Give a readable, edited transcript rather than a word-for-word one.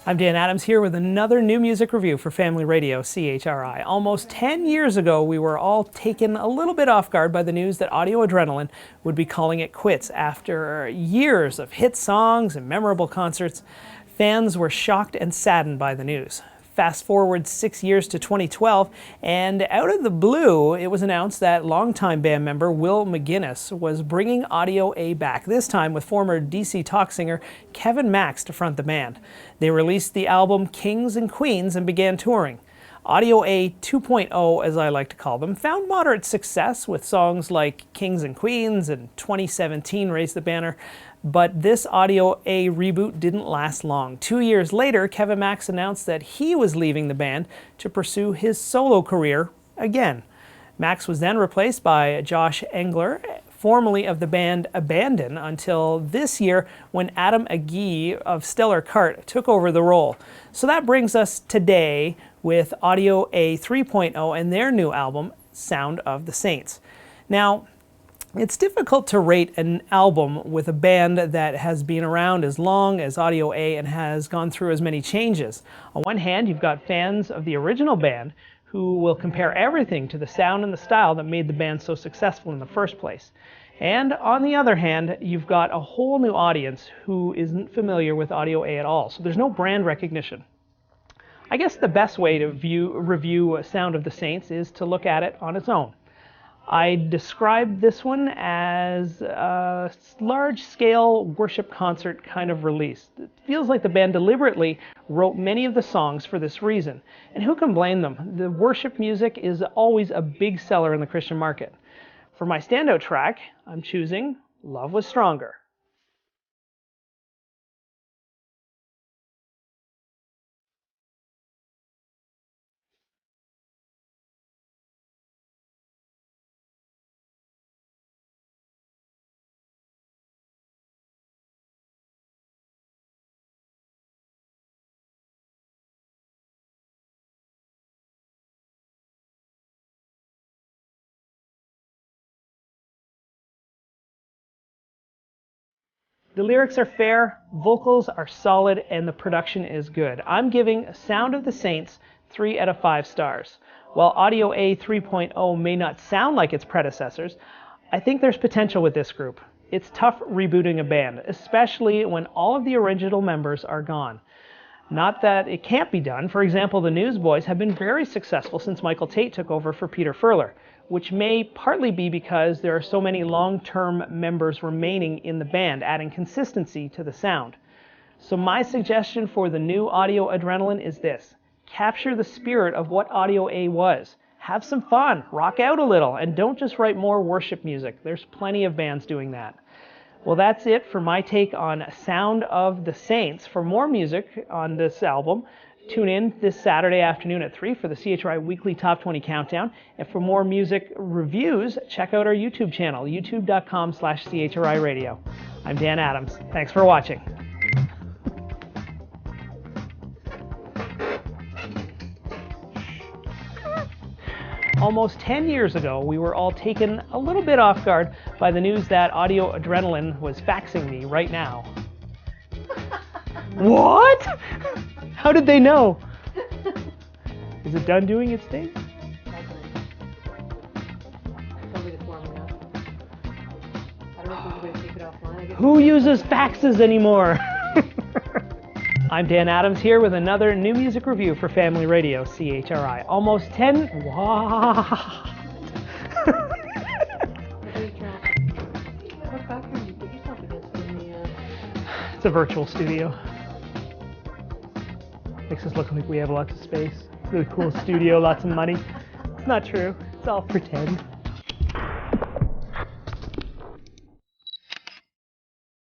I'm Dan Adams here with another new music review for Family Radio CHRI. Almost 10 years ago, we were all taken a little bit off guard by the news that Audio Adrenaline would be calling it quits. After years of hit songs and memorable concerts, fans were shocked and saddened by the news. Fast forward 6 years to 2012, and out of the blue, it was announced that longtime band member Will McGuinness was bringing Audio A back, this time with former DC Talk singer Kevin Max to front the band. They released the album Kings and Queens and began touring. Audio A 2.0, as I like to call them, found moderate success with songs like Kings and Queens and 2017 Raise the Banner, but this Audio A reboot didn't last long. 2 years later, Kevin Max announced that he was leaving the band to pursue his solo career again. Max was then replaced by Josh Engler, formerly of the band Abandon, until this year when Adam Agee of Stellar Kart took over the role. So that brings us today with Audio A 3.0 and their new album, Sound of the Saints. Now, it's difficult to rate an album with a band that has been around as long as Audio A and has gone through as many changes. On one hand, you've got fans of the original band who will compare everything to the sound and the style that made the band so successful in the first place. And on the other hand, you've got a whole new audience who isn't familiar with Audio A at all, so there's no brand recognition. I guess the best way to review Sound of the Saints is to look at it on its own. I describe this one as a large-scale worship concert kind of release. It feels like the band deliberately wrote many of the songs for this reason. And who can blame them? The worship music is always a big seller in the Christian market. For my standout track, I'm choosing Love Was Stronger. The lyrics are fair, vocals are solid, and the production is good. I'm giving Sound of the Saints 3 out of 5 stars. While Audio A 3.0 may not sound like its predecessors, I think there's potential with this group. It's tough rebooting a band, especially when all of the original members are gone. Not that it can't be done. For example, the Newsboys have been very successful since Michael Tate took over for Peter Furler, which may partly be because there are so many long-term members remaining in the band, adding consistency to the sound. So my suggestion for the new Audio Adrenaline is this: capture the spirit of what Audio A was. Have some fun, rock out a little, and don't just write more worship music. There's plenty of bands doing that. Well, that's it for my take on Sound of the Saints. For more music on this album, tune in this Saturday afternoon at 3 for the CHRI Weekly Top 20 Countdown. And for more music reviews, check out our YouTube channel, youtube.com/CHRI Radio. I'm Dan Adams. Thanks for watching. Almost 10 years ago, we were all taken a little bit off guard by the news that Audio Adrenaline was faxing me right now. What? How did they know? Is it done doing its thing? Who uses faxes anymore? I'm Dan Adams here with another new music review for Family Radio CHRI. Almost 10... What? It's a virtual studio. Makes us look like we have lots of space. Really cool studio, lots of money. It's not true. It's all pretend.